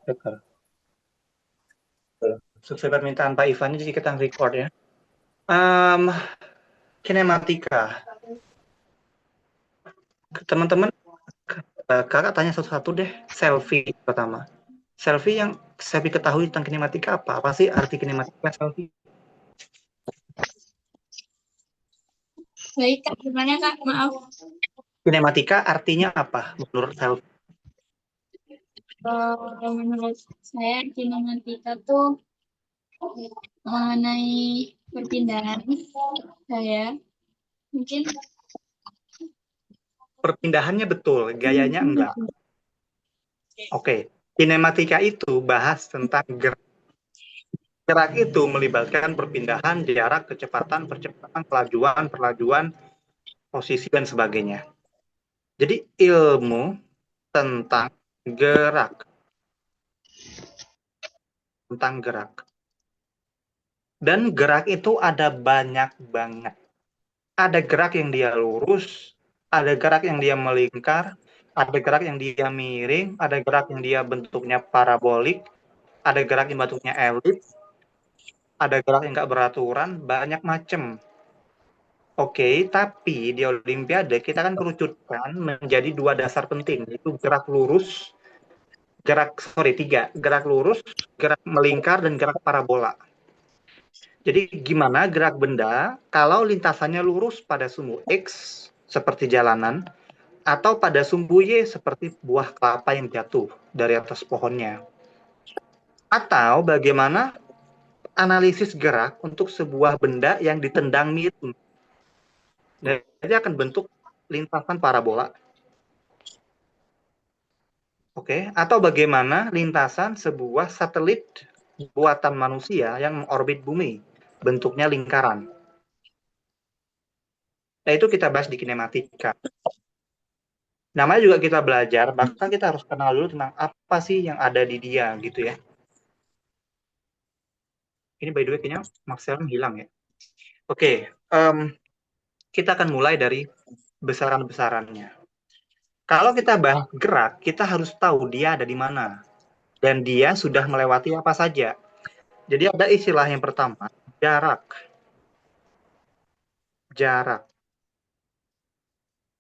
Betul. Sesuai permintaan Pak Ivan, jadi kita record ya. Um, Kinematika. Teman-teman, kakak tanya satu-satu deh. Selfie pertama. Selfie yang saya ketahui tentang kinematika apa? Apa sih arti kinematika selfie? Baik, Kak. Gimana, Kak? Maaf. Kinematika artinya apa menurut selfie? Menurut saya, kinematika tuh mengenai perpindahan saya. Mungkin Perpindahannya betul, gayanya enggak. Oke, kinematika itu bahas tentang gerak. Gerak itu melibatkan perpindahan, jarak, kecepatan, percepatan, kelajuan, posisi, dan sebagainya. Jadi ilmu tentang gerak, tentang gerak. Dan gerak itu ada banyak banget. Ada gerak yang dia lurus, ada gerak yang dia melingkar, ada gerak yang dia miring, ada gerak yang dia bentuknya parabolik, ada gerak yang bentuknya elips, ada gerak yang nggak beraturan, banyak macam. Oke, tapi di Olimpiade kita kan kerucutkan menjadi dua dasar penting, yaitu tiga, gerak lurus, gerak melingkar, dan gerak parabola. Jadi gimana gerak benda kalau lintasannya lurus pada sumbu X seperti jalanan atau pada sumbu Y seperti buah kelapa yang jatuh dari atas pohonnya. Atau bagaimana analisis gerak untuk sebuah benda yang ditendang miring. Jadi akan bentuk lintasan parabola. Oke, atau bagaimana lintasan sebuah satelit buatan manusia yang mengorbit bumi, bentuknya lingkaran. Nah, itu kita bahas di kinematika. Namanya juga kita belajar, maka kita harus kenal dulu tentang apa sih yang ada di dia, gitu ya. Ini by the way, kayaknya Maxel hilang ya. Oke, kita akan mulai dari besaran-besarannya. Kalau kita bahas gerak, kita harus tahu dia ada di mana. Dan dia sudah melewati apa saja. Jadi ada istilah yang pertama, jarak. Jarak.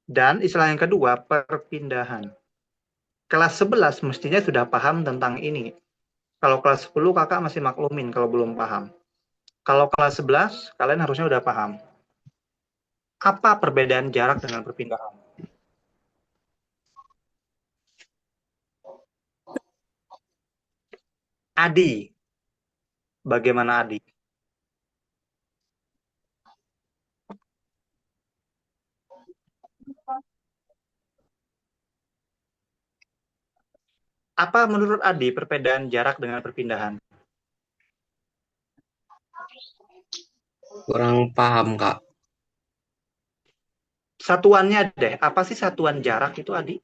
Dan istilah yang kedua, perpindahan. Kelas 11 mestinya sudah paham tentang ini. Kalau kelas 10 kakak masih maklumin kalau belum paham. Kalau kelas 11 kalian harusnya udah paham. Apa perbedaan jarak dengan perpindahan? Adi, bagaimana Adi? Apa menurut Adi perbedaan jarak dengan perpindahan? Kurang paham, Kak. Satuannya deh, apa sih satuan jarak itu Adi?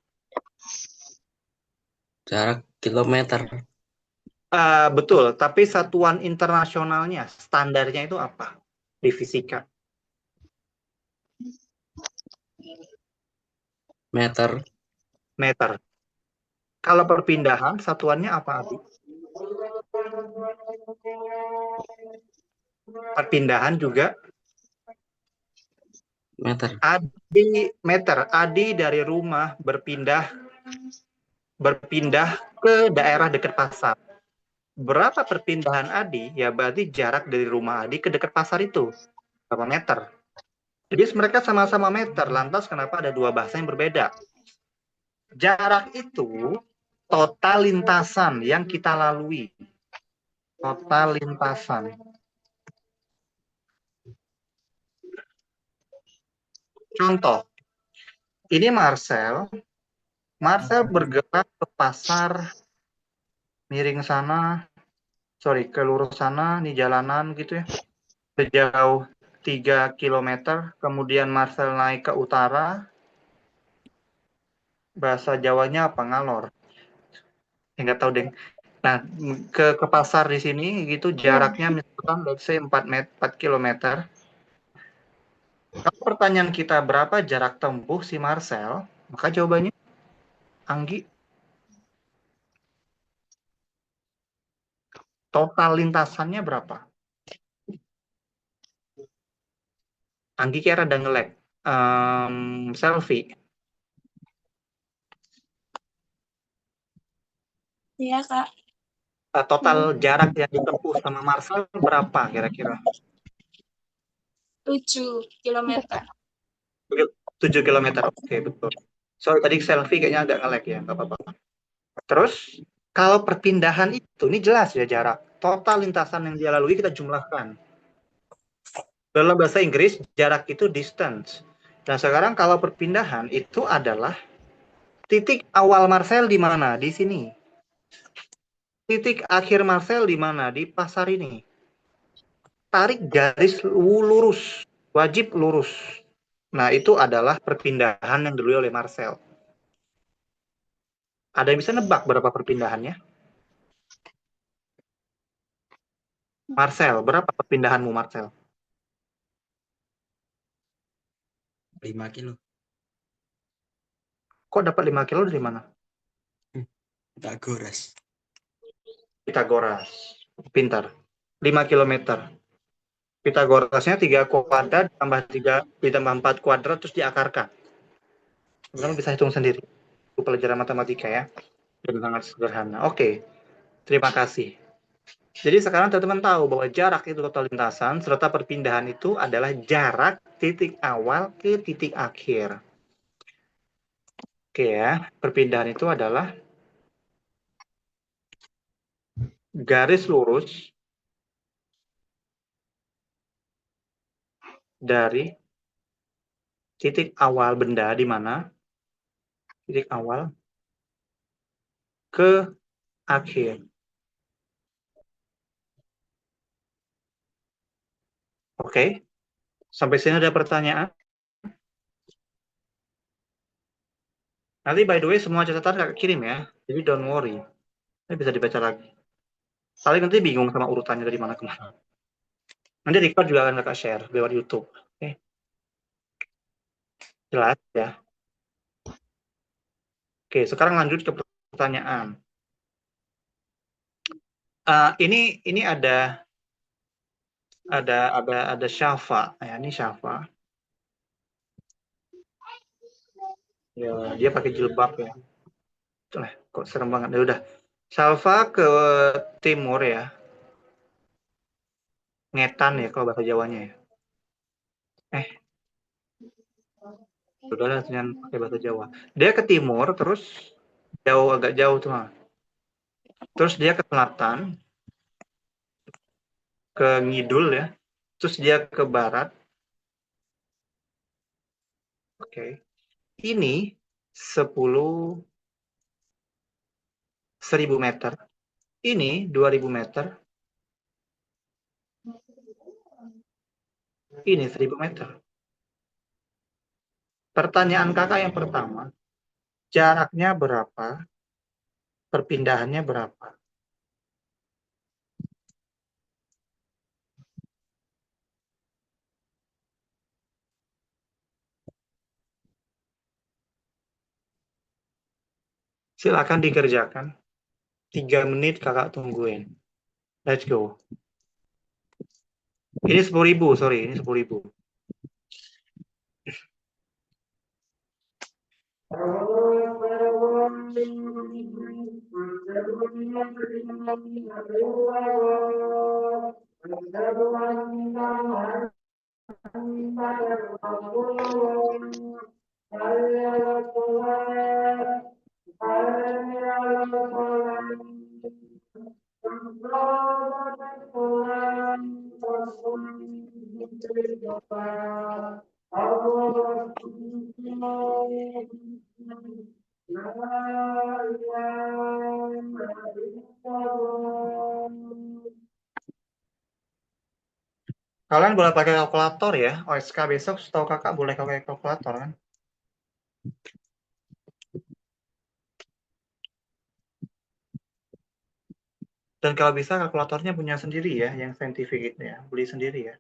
Jarak kilometer. Betul, tapi satuan internasionalnya, standarnya itu apa? Di fisika. Meter. Meter. Kalau perpindahan, satuannya apa Adi? Perpindahan juga Meter. Adi meter. Adi dari rumah berpindah ke daerah dekat pasar. Berapa perpindahan Adi? Ya berarti jarak dari rumah Adi ke dekat pasar itu berapa meter? Jadi mereka sama-sama meter. Lantas kenapa ada dua bahasa yang berbeda? Jarak itu total lintasan yang kita lalui. Total lintasan. Contoh, ini Marcel. Marcel bergerak ke pasar miring sana, ke lurus sana, di jalanan gitu ya. Sejauh 3 kilometer, kemudian Marcel naik ke utara, bahasa Jawanya apa? Ngalor. Nggak tahu deh. Nah, ke pasar di sini gitu jaraknya misalkan let's say 4 kilometer. Kalau pertanyaan kita berapa jarak tempuh si Marcel, maka jawabannya Anggi Total lintasannya berapa? Anggi kira ada nge-lag. Selfie. Iya, Kak. Total jarak yang ditempuh sama Marcel berapa kira-kira? 7 kilometer. 7 kilometer. Oke, betul. Sorry, tadi selfie kayaknya agak nge-lag ya, nggak apa-apa. Terus, kalau perpindahan itu, ini jelas ya jarak. Total lintasan yang dia lalui kita jumlahkan. Dalam bahasa Inggris, jarak itu distance. Nah, sekarang kalau perpindahan itu adalah titik awal Marcel di mana? Di sini. Titik akhir Marcel di mana? Di pasar ini. Tarik garis lurus. Wajib lurus. Nah, itu adalah perpindahan yang dilalui oleh Marcel. Ada yang bisa nebak berapa perpindahannya? Marcel, berapa perpindahanmu, Marcel? 5 kilo. Kok dapat 5 kilo dari mana? Tak gores. Pitagoras. Pintar. 5 kilometer. Pitagorasnya 3 kuadrat tambah 3 ditambah 4 kuadrat terus diakarkan. Kamu bisa hitung sendiri. Itu pelajaran matematika ya. Dan sangat sederhana. Oke. Terima kasih. Jadi sekarang teman-teman tahu bahwa jarak itu total lintasan serta perpindahan itu adalah jarak titik awal ke titik akhir. Oke ya, perpindahan itu adalah garis lurus dari titik awal benda di mana titik awal ke akhir. Oke, sampai sini ada pertanyaan? Nanti by the way semua catatan kakak kirim ya, jadi don't worry. Ini bisa dibaca lagi. Paling nanti bingung sama urutannya dari mana ke mana. Nanti record juga akan kakak share lewat YouTube. Oke, jelas ya. Oke, sekarang lanjut ke pertanyaan. Ini ada Syafa. Ya, ini Syafa. Ya, dia pakai jilbab ya. Kok serem banget. Ya udah. Syafa ke timur ya. Ngetan ya kalau bahasa Jawanya ya. Udahlah dengan pakai bahasa Jawa. Dia ke timur terus agak jauh tuh. Terus dia ke selatan, ke ngidul ya. Terus dia ke barat. Oke. Ini 10.000 meter. Ini 2.000 meter. Ini 1.000 meter. Pertanyaan kakak yang pertama, jaraknya berapa? Perpindahannya berapa? Silakan dikerjakan. 3 menit kakak tungguin. Let's go. Ini 10.000, sorry. Ini 10.000. Kalian boleh pakai kalkulator ya. OSK besok setahu kakak boleh pakai kalkulator kan. Dan kalau bisa kalkulatornya punya sendiri ya, yang scientific itu ya. Beli sendiri ya.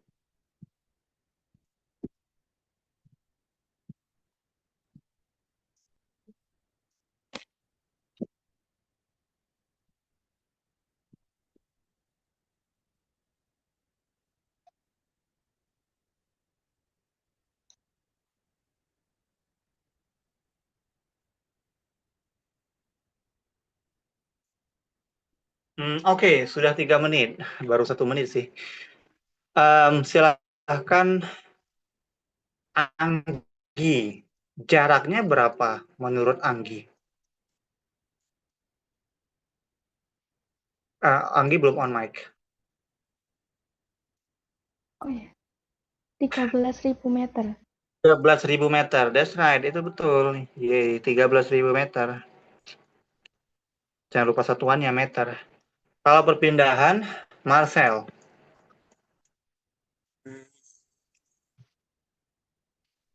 Oke, sudah 3 menit. Baru 1 menit sih. Silahkan Anggi. Jaraknya berapa menurut Anggi? Anggi belum on mic. Oh ya, 13.000 meter. 13.000 meter, that's right, itu betul. Yeay, 13.000 meter. Jangan lupa satuannya meter. Kalau perpindahan, Marcel.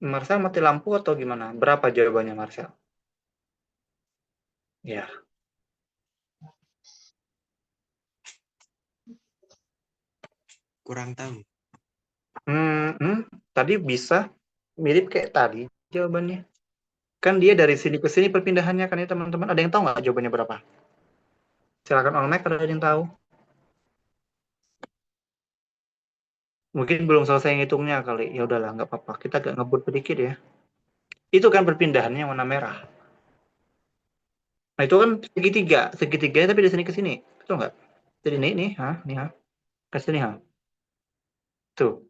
Marcel mati lampu atau gimana? Berapa jawabannya Marcel? Ya. Kurang tahu. Tadi bisa mirip kayak tadi jawabannya. Kan dia dari sini ke sini perpindahannya kan ya teman-teman. Ada yang tahu nggak jawabannya berapa? Silakan on mic kalau ada yang tahu. Mungkin belum selesai ngitungnya kali. Ya udahlah, nggak apa-apa. Kita agak ngebut sedikit ya. Itu kan perpindahannya warna merah. Nah, itu kan segitiga. Segitiga tapi dari sini ke sini. Betul nggak? Jadi nih, nih, ke sini, Tuh.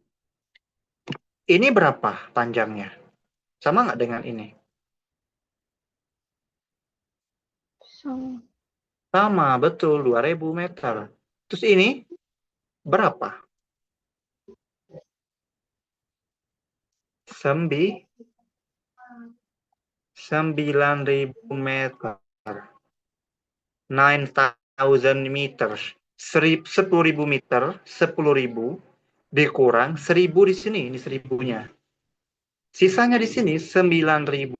Ini berapa panjangnya? Sama nggak dengan ini? Sama, betul. 2.000 meter. Terus ini berapa? 9.000 meter. 9.000 meters. 10.000 meter, 10.000 dikurang 1.000 di sini, ini 1.000-nya. Sisanya di sini 9.000.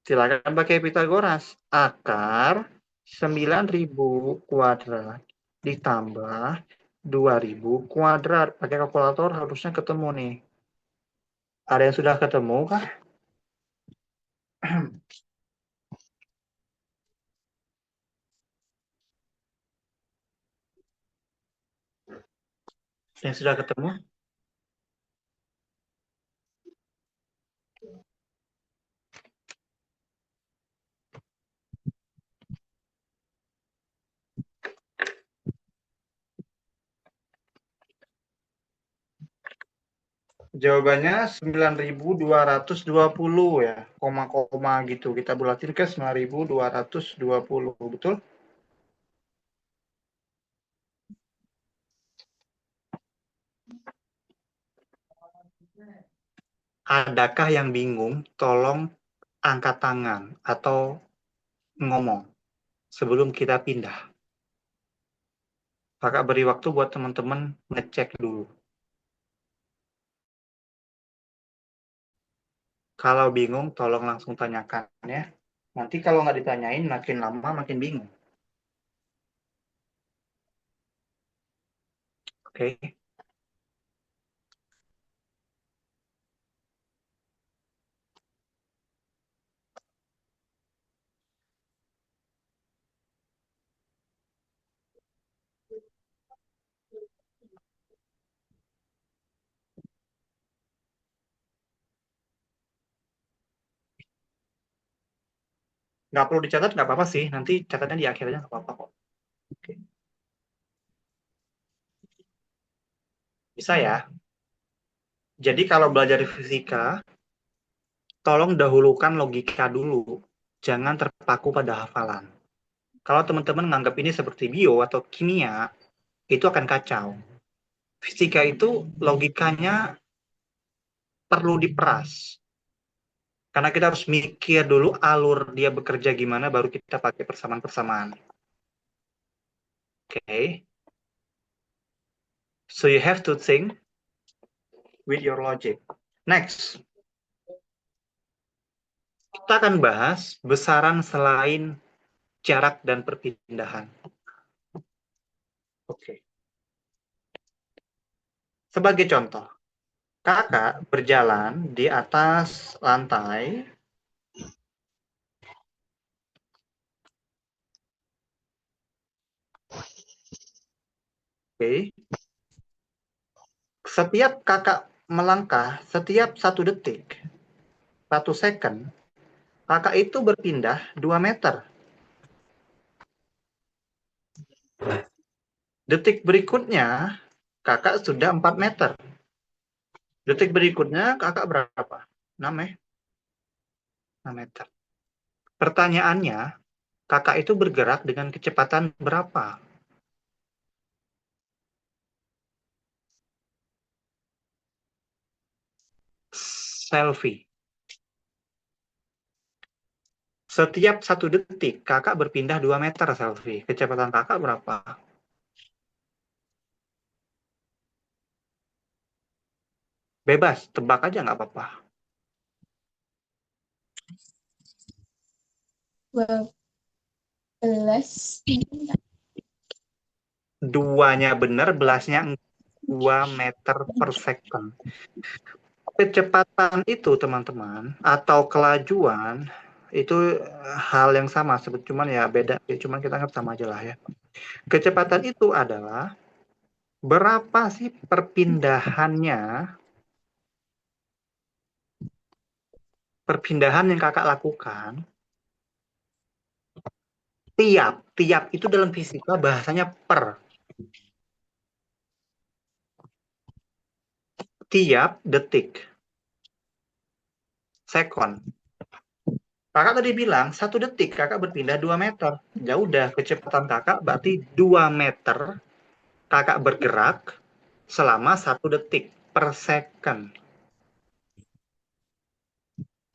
Silakan pakai Pitagoras. Akar 9.000 kuadrat ditambah 2.000 kuadrat. Pakai kalkulator harusnya ketemu nih. Ada yang sudah ketemu kah? Yang sudah ketemu? Jawabannya 9.220 ya, koma-koma gitu. Kita bulatin ke 9.220, betul? Adakah yang bingung? Tolong angkat tangan atau ngomong sebelum kita pindah. Kakak beri waktu buat teman-teman ngecek dulu. Kalau bingung, tolong langsung tanyakan ya. Nanti kalau nggak ditanyain, makin lama makin bingung. Oke. Nggak perlu dicatat, nggak apa-apa sih. Nanti catatnya di akhirnya nggak apa-apa kok. Oke. Bisa ya? Jadi kalau belajar fisika, tolong dahulukan logika dulu. Jangan terpaku pada hafalan. Kalau teman-teman menganggap ini seperti bio atau kimia, itu akan kacau. Fisika itu logikanya perlu diperas. Karena kita harus mikir dulu alur dia bekerja gimana, baru kita pakai persamaan-persamaan. Okay? So you have to think with your logic. Next. Kita akan bahas besaran selain jarak dan perpindahan. Oke. Sebagai contoh, kakak berjalan di atas lantai. Oke. Setiap kakak melangkah, setiap 1 detik, 1 second, kakak itu berpindah 2 meter. Detik berikutnya, kakak sudah 4 meter. Detik berikutnya, kakak berapa? 6 ya? 6 meter. Pertanyaannya, kakak itu bergerak dengan kecepatan berapa? Selfie. Setiap 1 detik, kakak berpindah 2 meter selfie. Kecepatan kakak berapa? Bebas, tebak aja nggak apa-apa. 12. Duanya benar, belasnya 2 meter per second. Kecepatan itu, teman-teman, atau kelajuan, itu hal yang sama, cuman ya beda. Cuman kita anggap sama aja lah ya. Kecepatan itu adalah berapa sih perpindahan yang kakak lakukan tiap itu dalam fisika bahasanya per. Tiap detik, sekon. Kakak tadi bilang 1 detik kakak berpindah 2 meter. Ya udah, kecepatan kakak berarti 2 meter kakak bergerak selama 1 detik per second.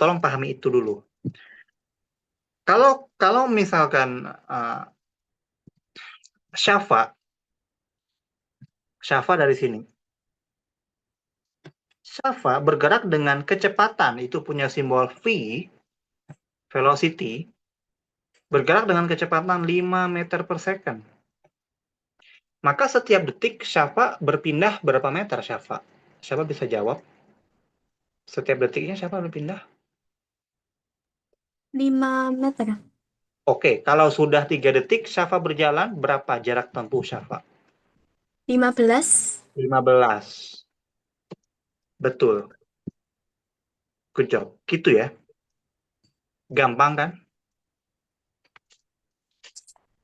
Tolong pahami itu dulu. Kalau misalkan Syafa dari sini. Syafa bergerak dengan kecepatan, itu punya simbol V, velocity, bergerak dengan kecepatan 5 meter per second. Maka setiap detik Syafa berpindah berapa meter, Syafa? Syafa bisa jawab? Setiap detiknya Syafa berpindah? 5 meter. Oke, kalau sudah 3 detik Syafa berjalan, berapa jarak tempuh Syafa? 15. 15. Betul. Good job. Gitu ya. Gampang kan?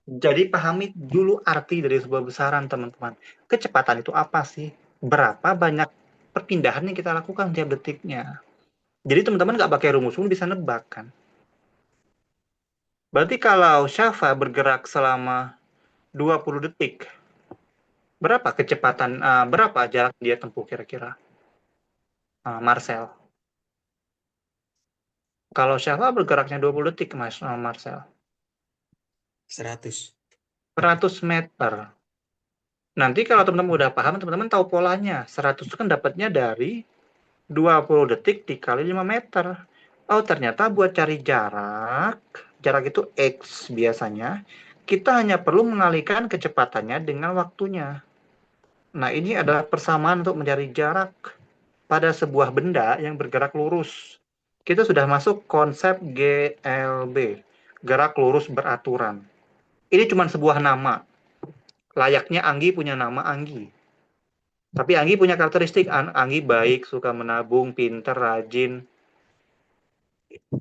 Jadi pahami dulu arti dari sebuah besaran, teman-teman. Kecepatan itu apa sih? Berapa banyak perpindahan yang kita lakukan tiap detiknya? Jadi teman-teman nggak pakai rumus pun bisa nebak kan? Berarti kalau Syafa bergerak selama 20 detik, berapa berapa jarak dia tempuh kira-kira? Marcel. Kalau Syafa bergeraknya 20 detik, Marcel. 100. 100 meter. Nanti kalau teman-teman udah paham, teman-teman tahu polanya. 100 itu kan dapatnya dari 20 detik dikali 5 meter. Oh, ternyata buat cari jarak itu X biasanya, kita hanya perlu mengalihkan kecepatannya dengan waktunya. Nah, ini adalah persamaan untuk mencari jarak pada sebuah benda yang bergerak lurus. Kita sudah masuk konsep GLB, gerak lurus beraturan. Ini cuma sebuah nama. Layaknya Anggi punya nama Anggi. Tapi Anggi punya karakteristik, Anggi baik, suka menabung, pinter, rajin.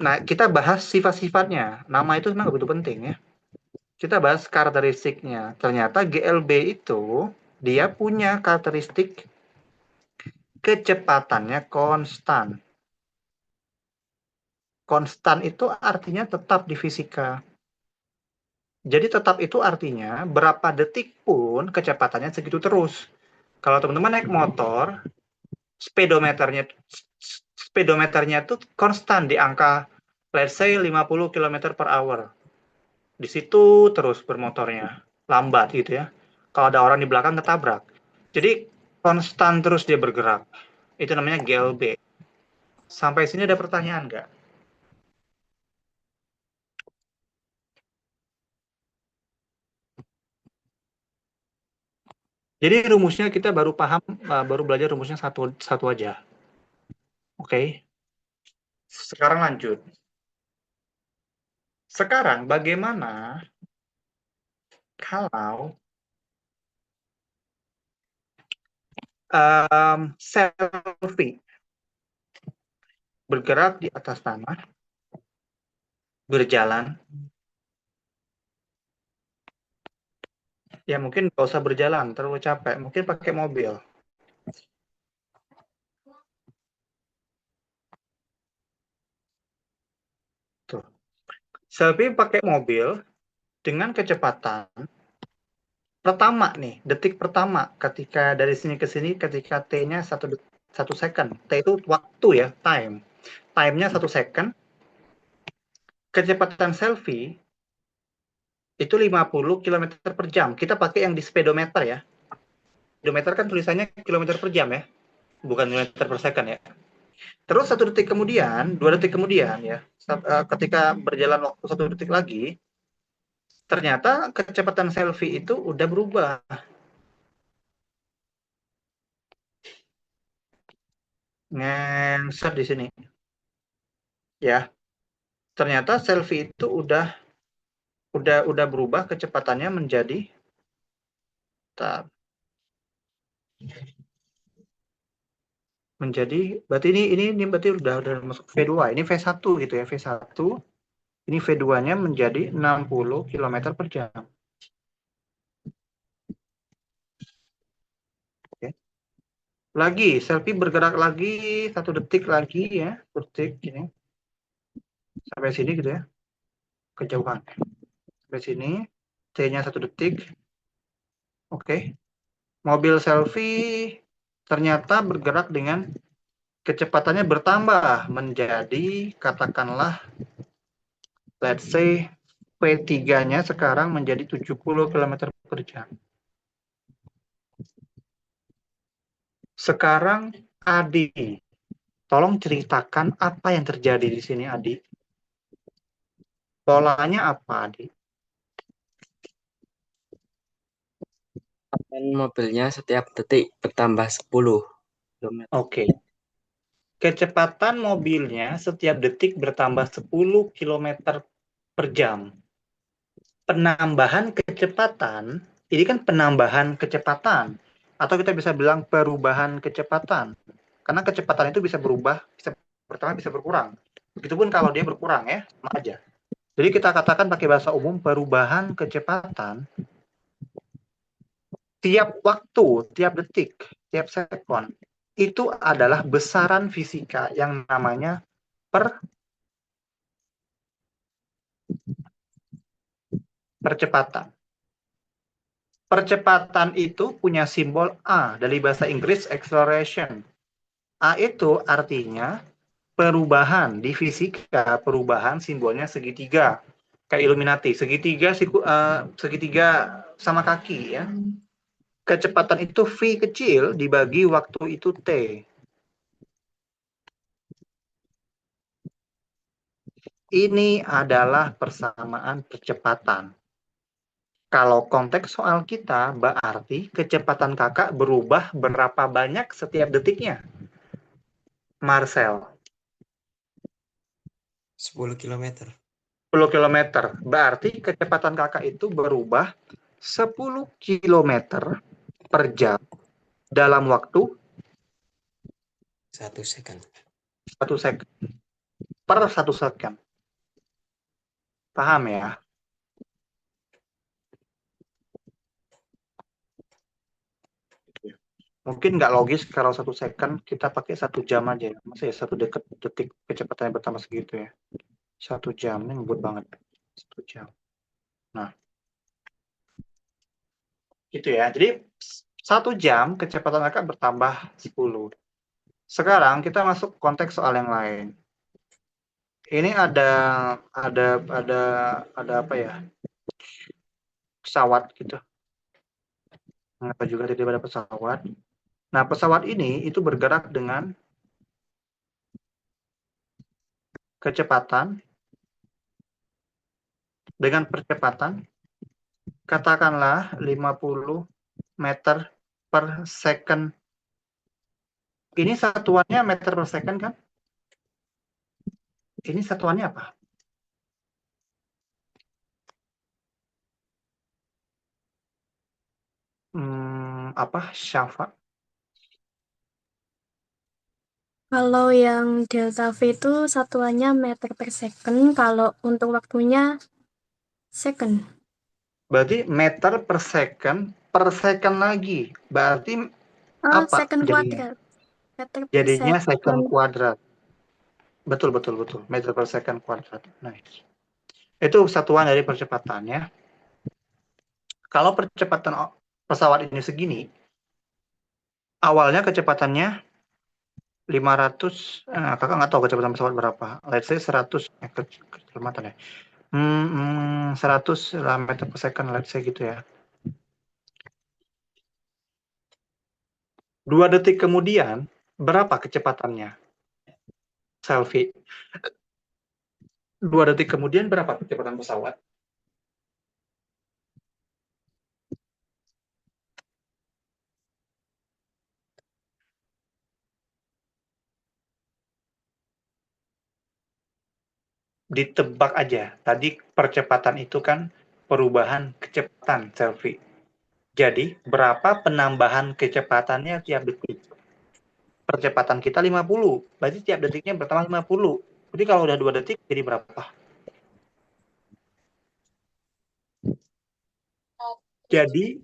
Nah, kita bahas sifat-sifatnya. Nama itu memang begitu penting ya. Kita bahas karakteristiknya. Ternyata GLB itu, dia punya karakteristik kecepatannya konstan. Konstan itu artinya tetap di fisika. Jadi tetap itu artinya berapa detik pun kecepatannya segitu terus. Kalau teman-teman naik motor, speedometernya itu konstan di angka let's say 50 km per hour. Di situ terus bermotornya, lambat gitu ya. Kalau ada orang di belakang ketabrak. Jadi konstan terus dia bergerak. Itu namanya GLB. Sampai sini ada pertanyaan nggak? Jadi rumusnya kita baru paham, baru belajar rumusnya satu aja. Oke. Sekarang lanjut. Sekarang bagaimana kalau selfie bergerak di atas tanah berjalan. Ya mungkin nggak usah berjalan, terlalu capek. Mungkin pakai mobil. Tuh. Selfie pakai mobil dengan kecepatan pertama nih, detik pertama ketika dari sini ke sini ketika T-nya 1 second. T itu waktu ya, time. Time-nya 1 second. Kecepatan selfie itu 50 km per jam. Kita pakai yang di speedometer ya. Speedometer kan tulisannya kilometer per jam ya, bukan kilometer per second ya. Terus 1 detik kemudian, 2 detik kemudian ya, ketika berjalan waktu 1 detik lagi, ternyata kecepatan selfie itu udah berubah. Ngenset di sini. Ya, ternyata selfie itu udah berubah kecepatannya menjadi berarti ini berarti udah masuk V2. Ini V1 gitu ya, V1. Ini V2-nya menjadi 60 km per jam. Oke. Lagi, selfie bergerak lagi 1 detik lagi ya, detik ini. Sampai sini gitu ya, kejauhan. Sampai sini, T-nya 1 detik. Oke. Mobil selfie ternyata bergerak dengan kecepatannya bertambah menjadi, katakanlah, let's say, V3-nya sekarang menjadi 70 km per jam. Sekarang, Adi, tolong ceritakan apa yang terjadi di sini, Adi. Polanya apa, Adi? Mobilnya setiap detik bertambah 10 km. Oke. Kecepatan mobilnya setiap detik bertambah 10 km per jam. Penambahan kecepatan, ini kan penambahan kecepatan. Atau kita bisa bilang perubahan kecepatan. Karena kecepatan itu bisa berubah, bisa bertambah, bisa berkurang. Begitupun kalau dia berkurang ya, sama aja. Jadi kita katakan pakai bahasa umum perubahan kecepatan tiap waktu, tiap detik, tiap sekon. Itu adalah besaran fisika yang namanya percepatan. Percepatan itu punya simbol A dari bahasa Inggris acceleration. A itu artinya perubahan di fisika, perubahan simbolnya segitiga. Kayak Illuminati, segitiga sama kaki ya. Kecepatan itu V kecil dibagi waktu itu T. Ini adalah persamaan percepatan. Kalau konteks soal kita, berarti kecepatan kakak berubah berapa banyak setiap detiknya? Marcel. 10 km. 10 km. Berarti kecepatan kakak itu berubah 10 km per jam dalam waktu 1 second. 1 second. Per 1 second. Paham ya? Mungkin nggak logis kalau 1 second kita pakai 1 jam aja. Masa ya 1 detik kecepatannya bertambah segitu ya. 1 jam, ini ngebut banget. 1 jam. Nah, gitu ya. Jadi 1 jam kecepatan kakak bertambah 10. Sekarang kita masuk konteks soal yang lain. Ini ada apa ya? Pesawat gitu. Mengapa juga tidak ada pesawat? Nah, pesawat ini itu bergerak dengan kecepatan, dengan percepatan, katakanlah 50 meter per second. Ini satuannya meter per second kan? Ini satuannya apa? Apa? Syafa? Kalau yang delta V itu satuannya meter per second, kalau untuk waktunya second. Berarti meter per second lagi. Berarti apa Second jadinya? kuadrat. Meter per Jadinya second second. kuadrat. Betul, betul, betul. Meter per second kuadrat. Nice. Itu satuan dari percepatannya. Kalau percepatan pesawat ini segini, awalnya kecepatannya 500, kakak nggak tahu kecepatan pesawat berapa. Let's say 100, kecepatan ya. 100 lah meter per second, let's say gitu ya. 2 detik kemudian, berapa kecepatannya? Selfie. 2 detik kemudian, berapa kecepatan pesawat? Ditebak aja. Tadi percepatan itu kan perubahan kecepatan selfie. Jadi, berapa penambahan kecepatannya tiap detik? Percepatan kita 50. Berarti tiap detiknya bertambah 50. Jadi kalau udah 2 detik, jadi berapa? Jadi,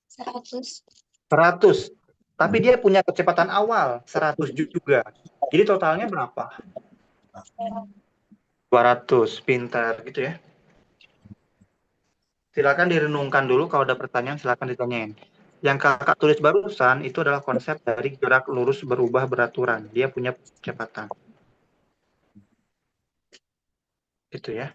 100. 100. Tapi dia punya kecepatan awal 100 juga. Jadi totalnya berapa? 200. Pintar gitu ya. Silakan direnungkan dulu, kalau ada pertanyaan silakan ditanyain. Yang kakak tulis barusan itu adalah konsep dari gerak lurus berubah beraturan. Dia punya kecepatan. Gitu ya.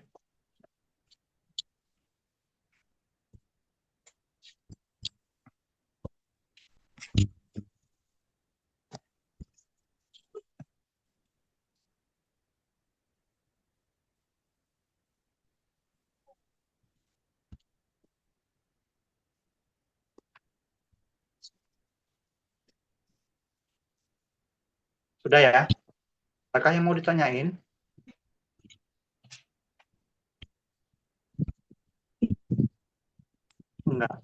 Sudah ya? Apakah yang mau ditanyain? Enggak.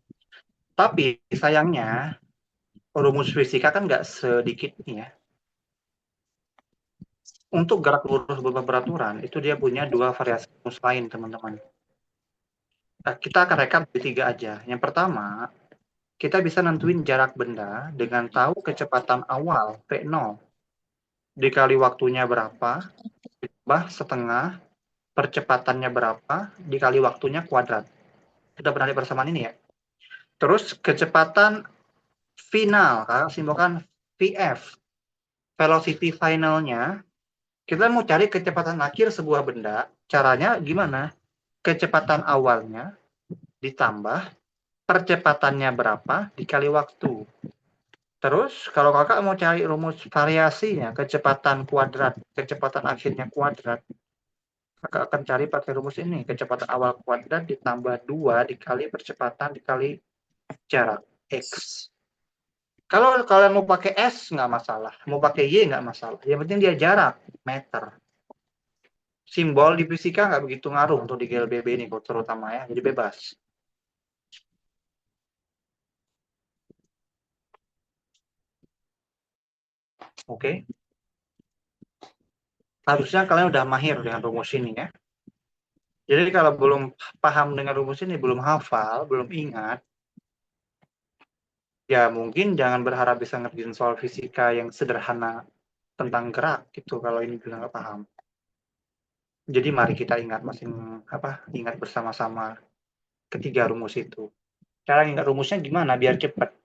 Tapi sayangnya rumus fisika kan nggak sedikit nih ya. Untuk gerak lurus berubah beraturan, itu dia punya 2 variasi rumus lain, teman-teman. Nah, kita akan rekap di 3 aja. Yang pertama, kita bisa nentuin jarak benda dengan tahu kecepatan awal V0 dikali waktunya berapa, ditambah setengah, percepatannya berapa, dikali waktunya kuadrat. Kita pernah lihat persamaan ini ya. Terus kecepatan final, simbolkan VF, velocity finalnya. Kita mau cari kecepatan akhir sebuah benda, caranya gimana? Kecepatan awalnya ditambah percepatannya berapa dikali waktu. Terus kalau kakak mau cari rumus variasinya, kecepatan kuadrat, kecepatan akhirnya kuadrat, kakak akan cari pakai rumus ini. Kecepatan awal kuadrat ditambah 2 dikali percepatan dikali jarak X. Kalau kalian mau pakai S nggak masalah, mau pakai Y nggak masalah. Yang penting dia jarak, meter. Simbol di fisika nggak begitu ngaruh untuk di GLBB ini terutama ya, jadi bebas. Oke. Harusnya kalian udah mahir dengan rumus ini ya. Jadi kalau belum paham dengan rumus ini, belum hafal, belum ingat, ya mungkin jangan berharap bisa ngerjain soal fisika yang sederhana tentang gerak gitu kalau ini juga nggak paham. Jadi mari kita ingat ingat bersama-sama ketiga rumus itu. Cara ingat rumusnya gimana biar cepat?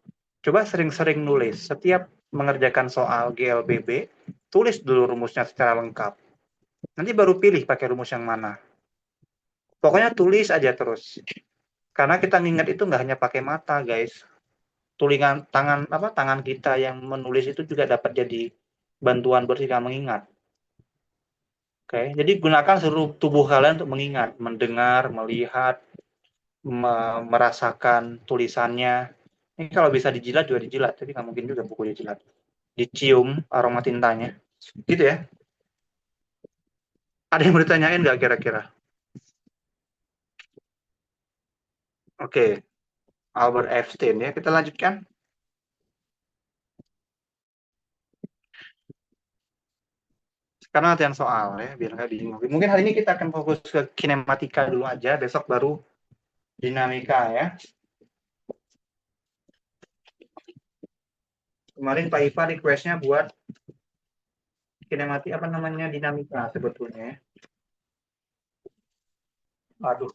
Coba sering-sering nulis. Setiap mengerjakan soal GLBB, tulis dulu rumusnya secara lengkap. Nanti baru pilih pakai rumus yang mana. Pokoknya tulis aja terus. Karena kita ngingat itu nggak hanya pakai mata, guys. Tangan kita yang menulis itu juga dapat jadi bantuan bersihkan mengingat. Oke, jadi gunakan seluruh tubuh kalian untuk mengingat, mendengar, melihat, merasakan tulisannya. Ini kalau bisa dijilat juga dijilat, tapi nggak mungkin juga buku dijilat. Dicium aroma tintanya, gitu ya. Ada yang mau ditanyain nggak kira-kira? Oke, Albert Einstein ya. Kita lanjutkan. karena latihan soal ya, biar nggak bingung. Mungkin hari ini kita akan fokus ke kinematika dulu aja, besok baru dinamika ya. Kemarin Pak Iva request-nya buat kinematika apa namanya dinamika sebetulnya. Ya. Aduh.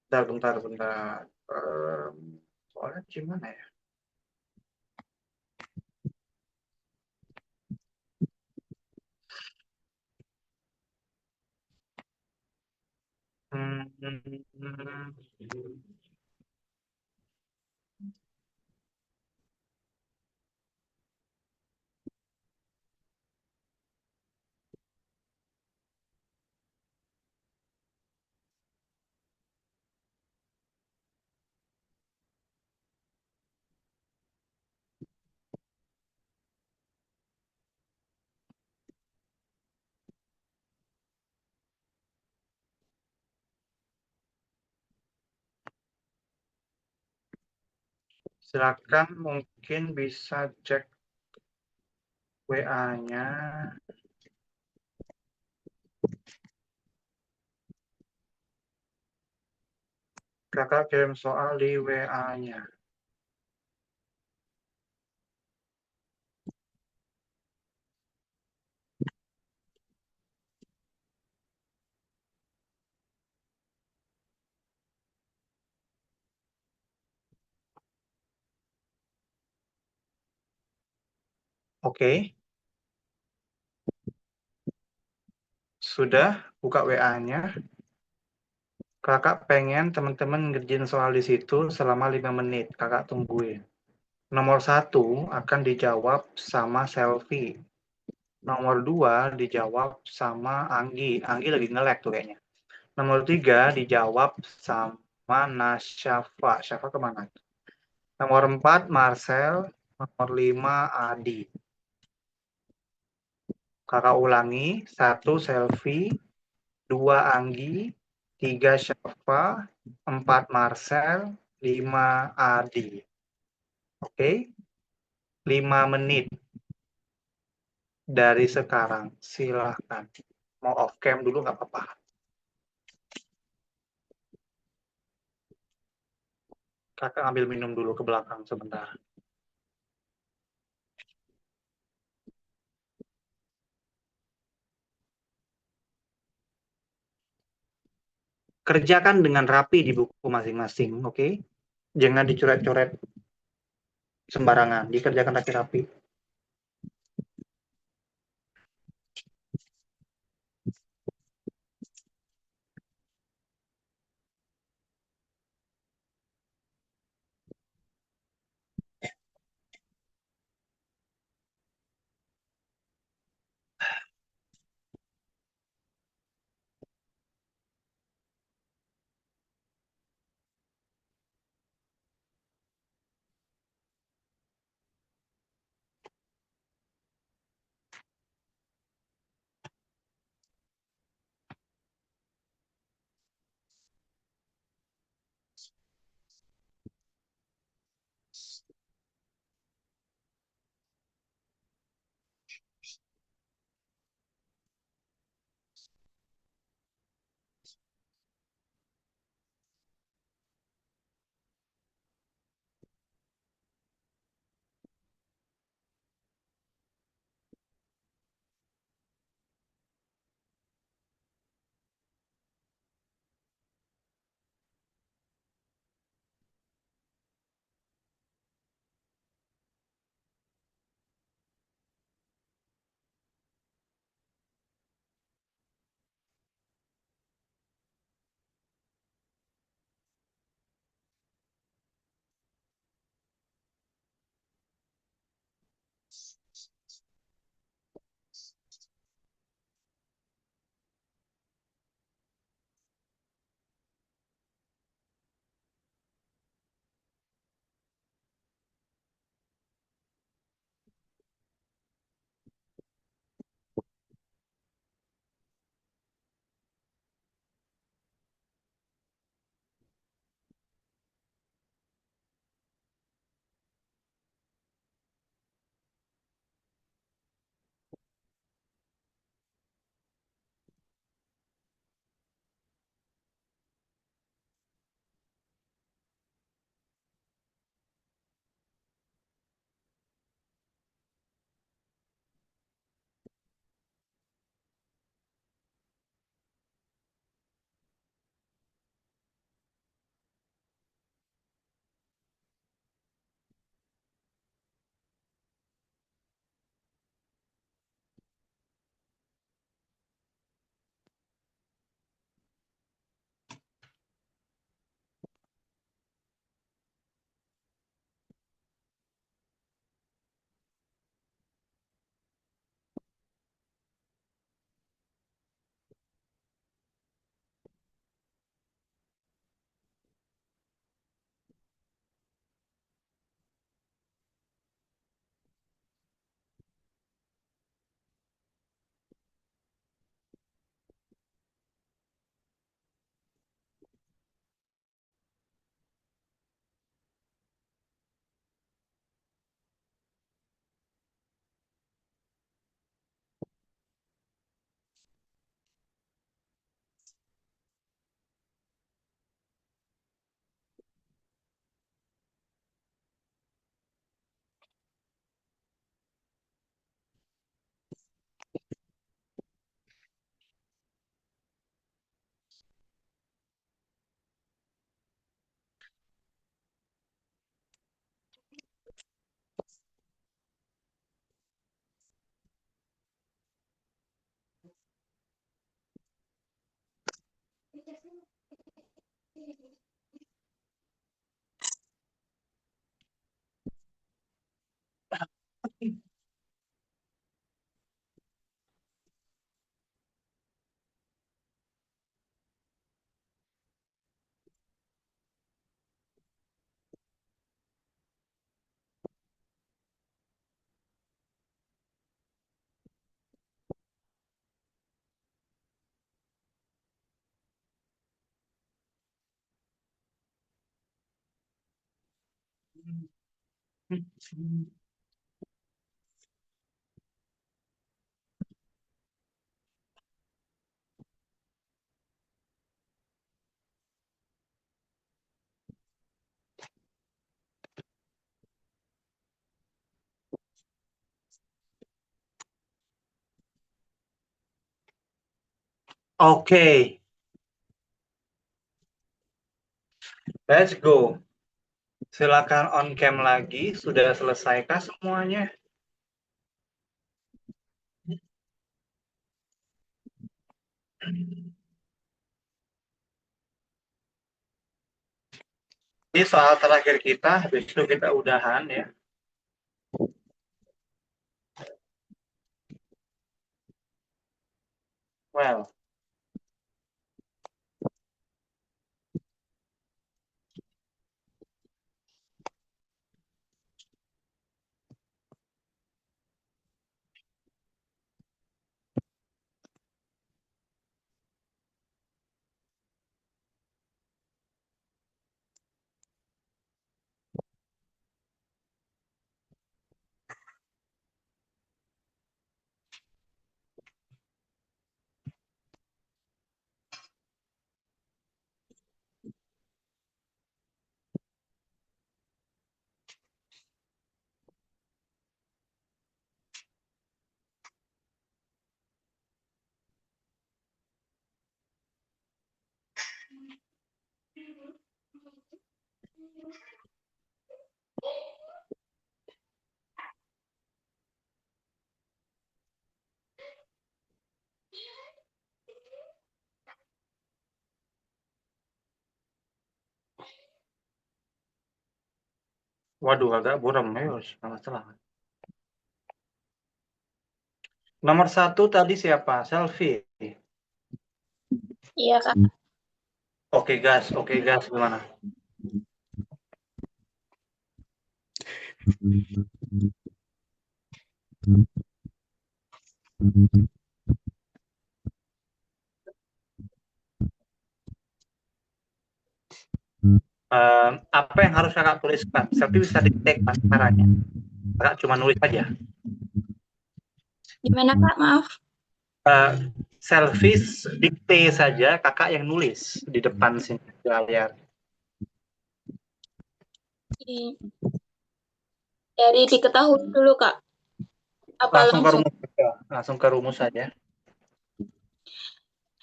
Bentar. Soalnya gimana ya? Hmm. Silakan mungkin bisa cek WA-nya. Kakak kirim soal di WA-nya. Oke. Sudah buka WA-nya. Kakak pengen teman-teman ngerjain soal di situ selama 5 menit. Kakak tungguin. Nomor 1 akan dijawab sama Selfie. Nomor 2 dijawab sama Anggi. Anggi lagi nge-lag tuh kayaknya. Nomor 3 dijawab sama Nasyafa. Syafa kemana? Nomor 4 Marcel. Nomor 5 Adi. Kakak ulangi. 1 Selfie. 2 Anggi. 3 Syafa. 4 Marcel. 5 Adi. Oke? 5 menit dari sekarang. Silahkan. Mau off cam dulu nggak apa-apa. Kakak ambil minum dulu ke belakang sebentar. Kerjakan dengan rapi di buku masing-masing, oke? Jangan dicoret-coret sembarangan, dikerjakan rapi-rapi. Oke, let's go. Silakan on cam lagi. Sudah selesaikah semuanya? Ini soal terakhir kita, habis itu kita udahan ya. Well, waduh agak buram ya, salah. Nomor 1 tadi siapa? Selfie. Iya, Kak. Oke gas gimana? Apa yang harus kakak tuliskan? Selfie bisa di-take caranya. Kakak cuma nulis aja. Gimana, Kak? Maaf. Selfie dikte saja, kakak yang nulis di depan sini. Lihat. Dari diketahui dulu, Kak. Apa Langsung ke rumus saja.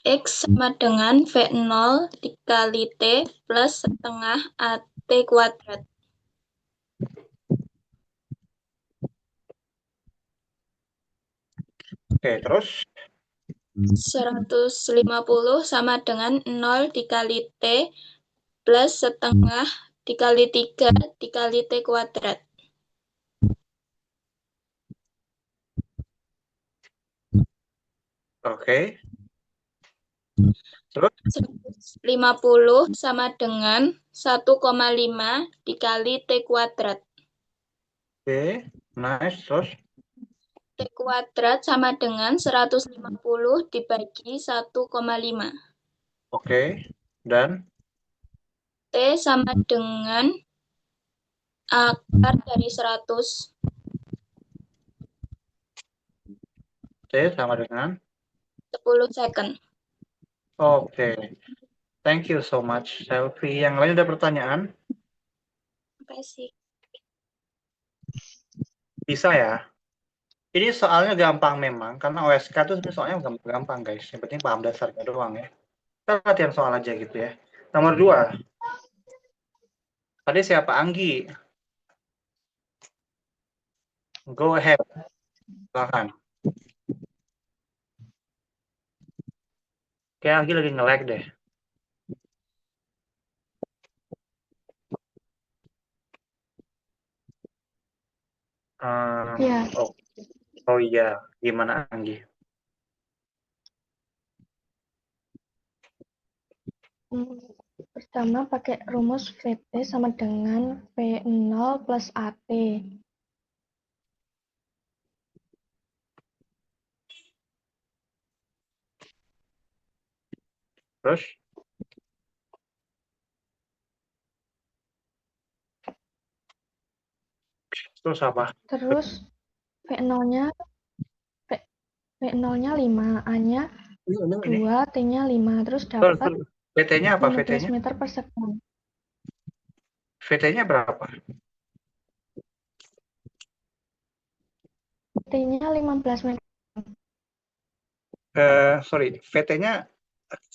X sama dengan V0 dikali T plus setengah AT kuadrat. Oke, terus? 150 sama dengan 0 dikali T plus setengah dikali 3 dikali T kuadrat. Oke. Terus? 150 sama dengan 1,5 dikali T kuadrat. Oke, nice. Terus? T kuadrat sama dengan 150 dibagi 1,5. Oke, dan? T sama dengan akar dari 100. T sama dengan? 10 second. Oke. Thank you so much, Selfie. Yang lain ada pertanyaan? Terima kasih. Bisa ya? Ini soalnya gampang memang, karena OSK itu sebenarnya soalnya gampang guys. Yang penting paham dasarnya doang ya. Kita latihan soal aja gitu ya. Nomor 2. Tadi siapa? Anggi. Go ahead. Silahkan. Kayak Anggi lagi nge-lag deh. Ya, Oh iya, gimana Anggi? pertama pakai rumus VT sama dengan V0 plus AT. Terus apa? Terus V0-nya V0-nya 5, A-nya 2, T-nya 5. Terus dapat VT-nya apa? 15 meter per sekon. VT-nya berapa? T-nya 15 meter. Sorry, VT-nya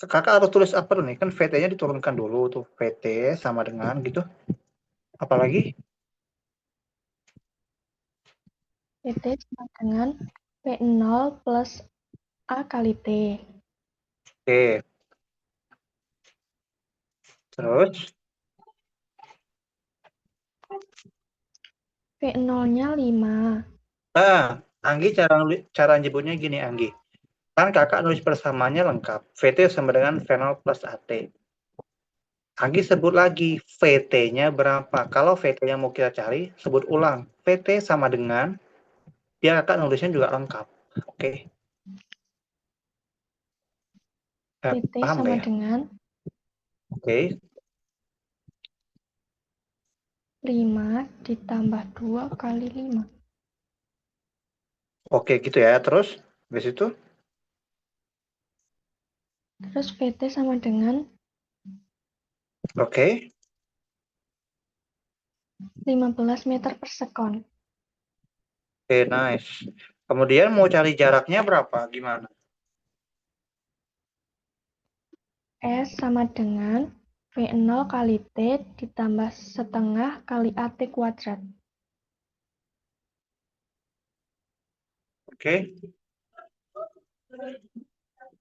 kakak harus tulis apa dulu nih? Kan VT-nya diturunkan dulu tuh. VT sama dengan gitu. Apalagi? VT sama dengan V0 plus A kali T. Oke. Terus? V0-nya 5. Anggi cara nyebutnya gini Anggi. Kan kakak nulis persamaannya lengkap. VT sama dengan V0 plus AT. Anggi sebut lagi VT-nya berapa. Kalau VT-nya mau kita cari, sebut ulang. VT sama dengan, biar kakak nulisnya juga lengkap. Oke. VT Paham sama nggak ya? dengan Oke. 5 ditambah 2 kali 5. Oke gitu ya. Terus, habis itu? Terus VT sama dengan Oke. 15 meter per sekon. Oke, nice. Kemudian mau cari jaraknya berapa? Gimana? S sama dengan V0 kali T ditambah setengah kali AT kuadrat. Oke.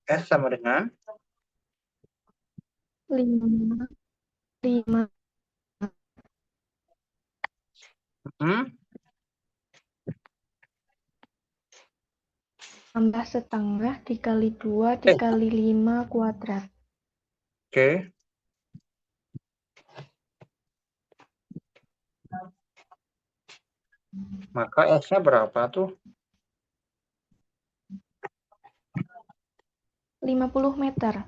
S sama dengan 5 tambah setengah dikali 2 dikali 5 kuadrat. Oke. Maka S-nya berapa tuh? 50 meter.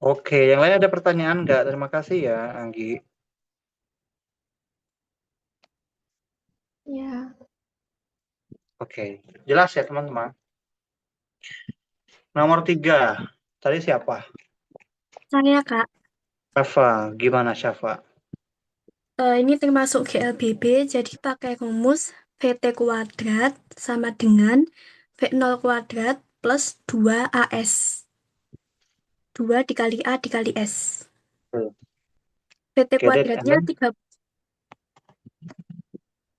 Oke, yang lain ada pertanyaan nggak? Terima kasih ya, Anggi. Ya, Oke, jelas ya teman-teman. Nomor 3, tadi siapa? Saya, Kak. Syafa, gimana Syafa? Ini termasuk GLBB, jadi pakai rumus VT kuadrat sama dengan V0 kuadrat plus 2AS. 2 dikali A dikali S. VT Get it, kuadratnya and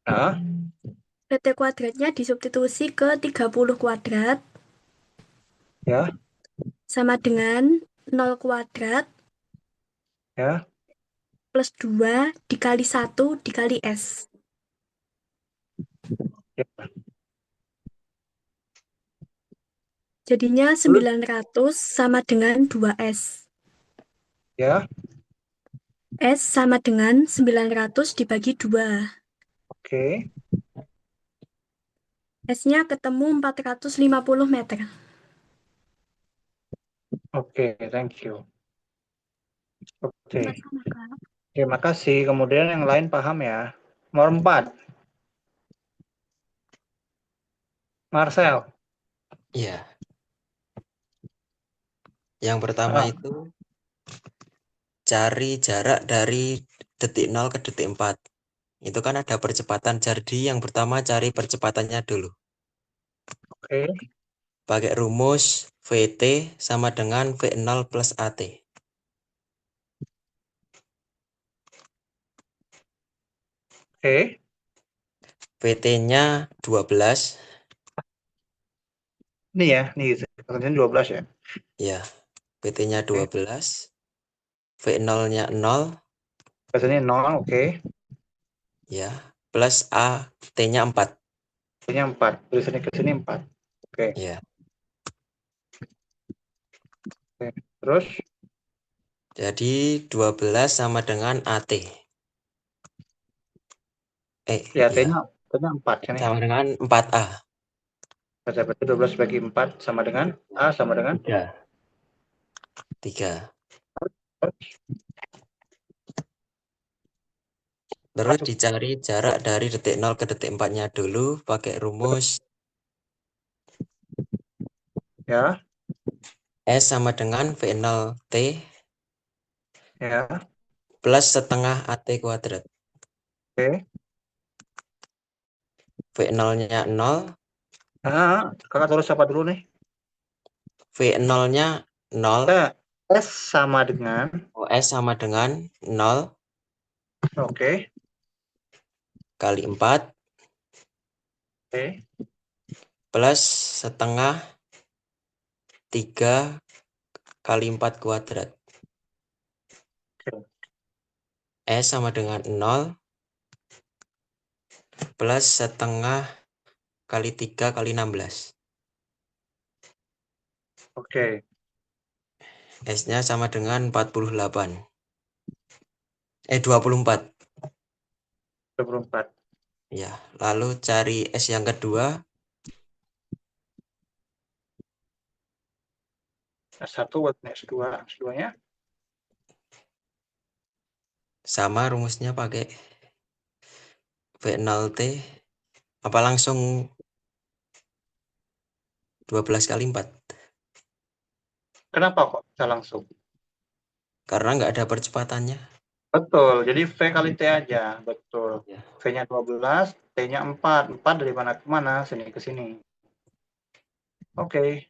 then? VT kuadratnya disubstitusi ke 30 kuadrat Ya, sama dengan 0 kuadrat ya. plus 2 dikali 1 dikali S. Ya. Jadinya 900 sama dengan 2S. Ya, S sama dengan 900 dibagi 2. oke. S-nya ketemu 450 meter. Oke, thank you. Oke, Sama-sama, Kak. terima kasih. Kemudian yang lain paham ya. Nomor 4, Marcel. Iya. Yang pertama itu cari jarak dari detik 0 ke detik 4. Itu kan ada percepatan. Jadi yang pertama cari percepatannya dulu. Oke. Pakai rumus VT sama dengan V0 plus AT. Oke. VT-nya 12. Ini ya, nih pertanyaan 12 ya. Ya, VT-nya 12. V0-nya 0. Biasanya 0, oke. Ya, plus A T-nya 4. T-nya 4. Tulisannya ke sini 4. Oke. Ya. Terus Jadi 12 sama dengan AT. ya Ya. T-nya 4 kan ya. Sama dengan 4A. Berarti 12 bagi 4 sama dengan A sama dengan 3. Terus dicari jarak dari detik 0 ke detik 4-nya dulu pakai rumus ya. S sama dengan V0T Ya. plus setengah AT kuadrat. Oke. V0-nya 0, Kakak tulis apa dulu nih? V0-nya 0, Nah, S sama dengan S sama dengan 0 oke. kali 4 Oke. plus setengah 3 kali 4 kuadrat. Oke. S sama dengan 0 plus setengah kali 3 kali 16. Oke. S-nya sama dengan 48. 24. 24. Ya, lalu cari S yang kedua. S1 buat S2. S2-nya Sama rumusnya pakai V0T. Apa langsung 12 kali 4? kenapa kok bisa langsung? Karena nggak ada percepatannya. Betul. Jadi V kali T aja. Betul. Ya. V-nya 12, T-nya 4. 4 dari mana ke mana? Sini ke sini. Oke.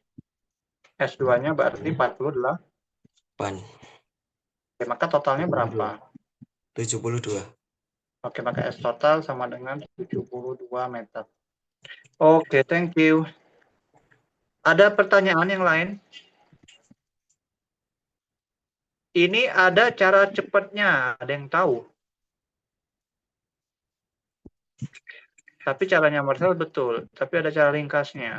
S2-nya berarti 48. Pan. Oke, maka totalnya berapa? 72. Oke, maka S total sama dengan 72 meter. Oke, thank you. Ada pertanyaan yang lain? Ini ada cara cepatnya, ada yang tahu. Tapi caranya Marcel betul, tapi ada cara ringkasnya.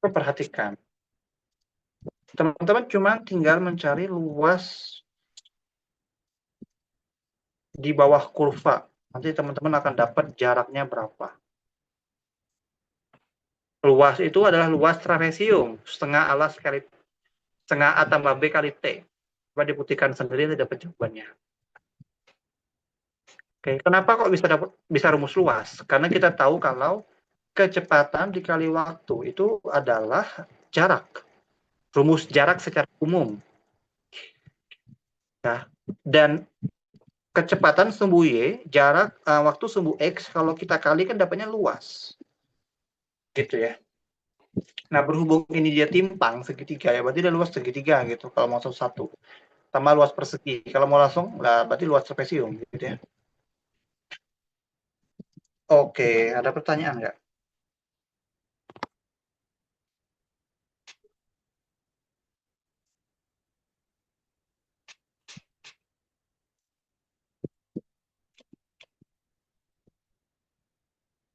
Perhatikan. Teman-teman cuma tinggal mencari luas di bawah kurva. Nanti teman-teman akan dapat jaraknya berapa. Luas itu adalah luas trapesium, setengah A tambah B kali T. Coba dibuktikan sendiri nanti dapat jawabannya. Oke, kenapa kok bisa rumus luas? Karena kita tahu kalau kecepatan dikali waktu itu adalah jarak. Rumus jarak secara umum. Ya. Dan kecepatan sumbu Y, jarak waktu sumbu X, kalau kita kali kan dapatnya luas. Gitu ya. Nah, berhubung ini dia timpang segitiga ya, berarti dia luas segitiga gitu kalau mau satu. Tambah luas persegi. Kalau mau langsung, lah berarti luas trapesium gitu ya. Oke, ada pertanyaan nggak?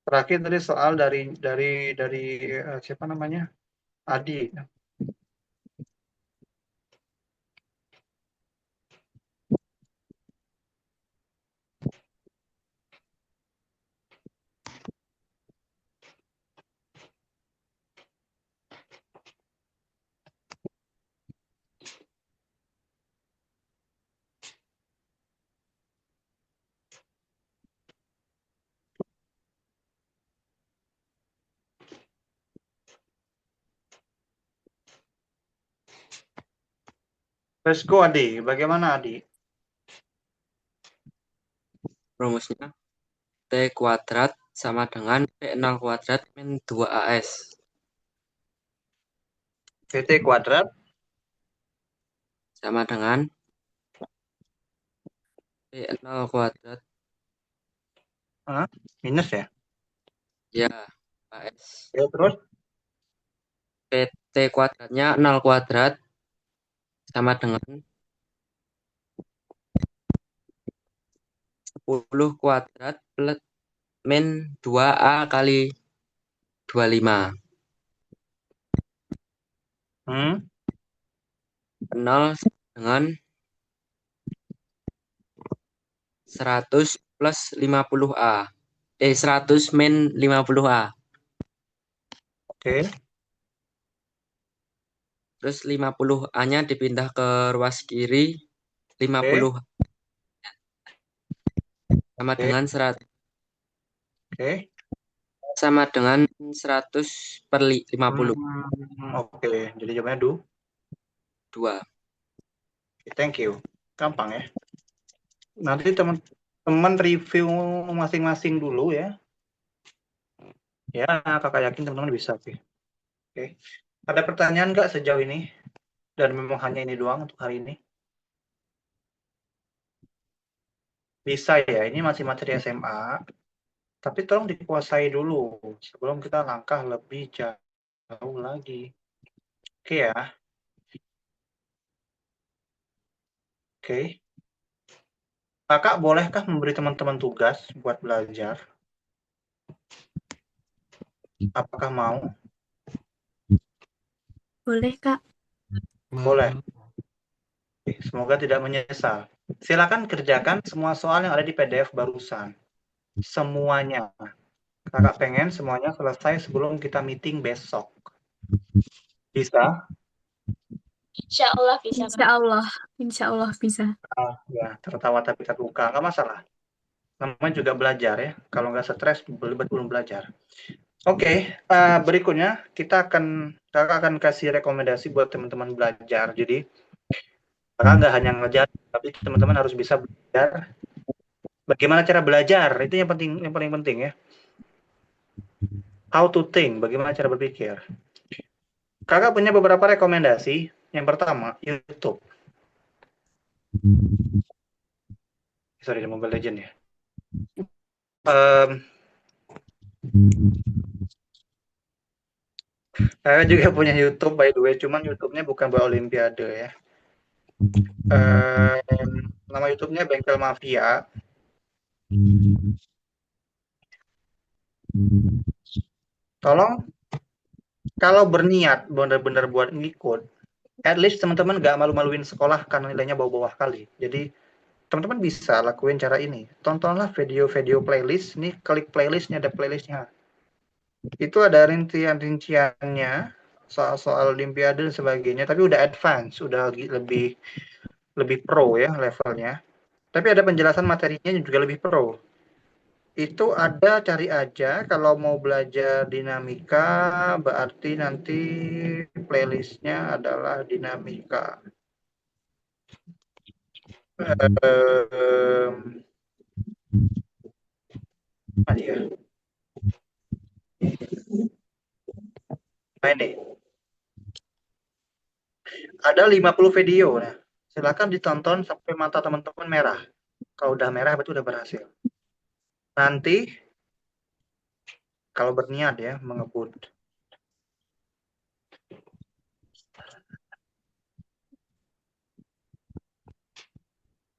Terakhir tadi soal dari siapa namanya? Adi. Let's go Adi. Bagaimana Adi? Rumusnya T kuadrat sama dengan P0 kuadrat min 2AS. PT kuadrat Sama dengan P0 kuadrat. minus ya? Ya, AS. Ya, terus? PT kuadratnya 0 kuadrat sama dengan kuadrat plus min 2A kali 25. 0 dengan 100 plus 50A. 100 min 50A. Oke. Terus 50A-nya dipindah ke ruas kiri. 50 sama Oke. dengan 100 Oke. sama dengan 100 per 50. Oke. Jadi jawabannya 2. Thank you. Gampang ya. Nanti teman-teman review masing-masing dulu ya. Ya, kakak yakin teman-teman bisa. Oke. Ada pertanyaan nggak sejauh ini? Dan memang hanya ini doang untuk hari ini? Bisa ya, ini masih materi SMA. Tapi tolong dikuasai dulu sebelum kita langkah lebih jauh lagi. Oke ya. Oke. Kakak bolehkah memberi teman-teman tugas buat belajar? Apakah mau? Boleh, Kak. Boleh. Oke, semoga tidak menyesal. Silakan kerjakan semua soal yang ada di PDF barusan. Semuanya. Kakak pengen semuanya selesai sebelum kita meeting besok. Bisa? Insya Allah bisa, Kak. Insya Allah. Insya Allah bisa. Ya, tertawa tapi terluka. Nggak masalah. Namanya juga belajar ya. Kalau nggak stres, belum belajar. Oke, berikutnya kakak akan kasih rekomendasi buat teman-teman belajar. Jadi, kakak nggak hanya ngajar, tapi teman-teman harus bisa belajar. Bagaimana cara belajar? Itu yang paling penting ya. How to think, bagaimana cara berpikir. Kakak punya beberapa rekomendasi. Yang pertama, YouTube. Sorry, di Mobile Legends ya. Saya juga punya YouTube by the way, cuman YouTube-nya bukan buat Olimpiade ya. Nama YouTube-nya Bengkel Mafia. Tolong, kalau berniat benar-benar buat ngikut, at least teman-teman gak malu-maluin sekolah karena nilainya bawah-bawah kali. Jadi teman-teman bisa lakuin cara ini. Tontonlah video-video playlist. Nih klik playlistnya, ada playlistnya. Itu ada rincian-rinciannya soal-soal Olimpiade dan sebagainya. Tapi udah advance, udah lebih pro ya levelnya. Tapi ada penjelasan materinya juga lebih pro. Itu ada, cari aja. Kalau mau belajar dinamika, berarti nanti playlistnya adalah dinamika. Mana ya? Nah, ini. Ada 50 video. Nah, silakan ditonton sampai mata teman-teman merah. Kalau udah merah, berarti udah berhasil. Nanti, kalau berniat ya, mengebut.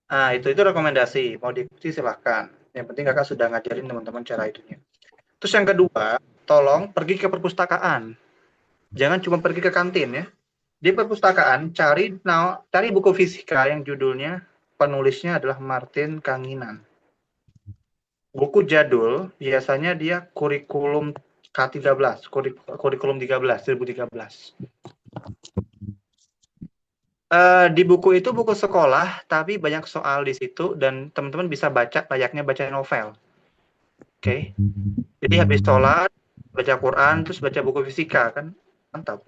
Nah, itu rekomendasi. Mau diikuti silahkan. Yang penting kakak sudah ngajarin teman-teman cara itunya. Terus yang kedua, tolong pergi ke perpustakaan. Jangan cuma pergi ke kantin ya. Di perpustakaan, cari buku fisika yang judulnya, penulisnya adalah Martin Kanginan. Buku jadul, biasanya dia kurikulum K13, kurikulum 2013. Di buku itu buku sekolah, tapi banyak soal di situ, dan teman-teman bisa baca, layaknya baca novel. Oke. Jadi habis sholat, baca Quran, terus baca buku fisika, kan? Mantap.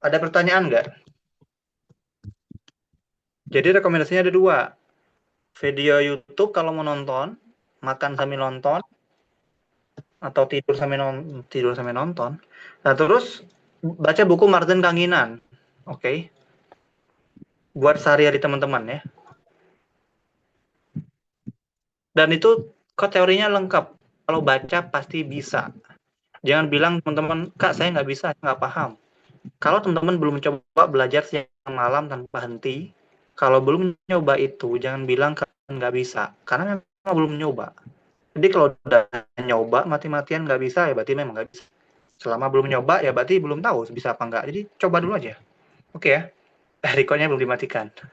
Ada pertanyaan nggak? Jadi rekomendasinya ada 2. Video YouTube kalau mau nonton, makan sambil nonton, atau tidur sambil nonton. Nah, terus baca buku Martin Kanginan. Oke. Buat sehari-hari teman-teman ya. Dan itu teorinya lengkap. Kalau baca pasti bisa. Jangan bilang teman-teman, Kak saya nggak bisa, nggak paham. Kalau teman-teman belum mencoba belajar siang malam tanpa henti, kalau belum nyoba itu, jangan bilang nggak bisa, karena memang belum nyoba. Jadi kalau udah nyoba mati-matian nggak bisa, ya berarti memang nggak bisa. Selama belum nyoba, ya berarti belum tahu bisa apa nggak. Jadi coba dulu aja. Oke ya, recordnya belum dimatikan.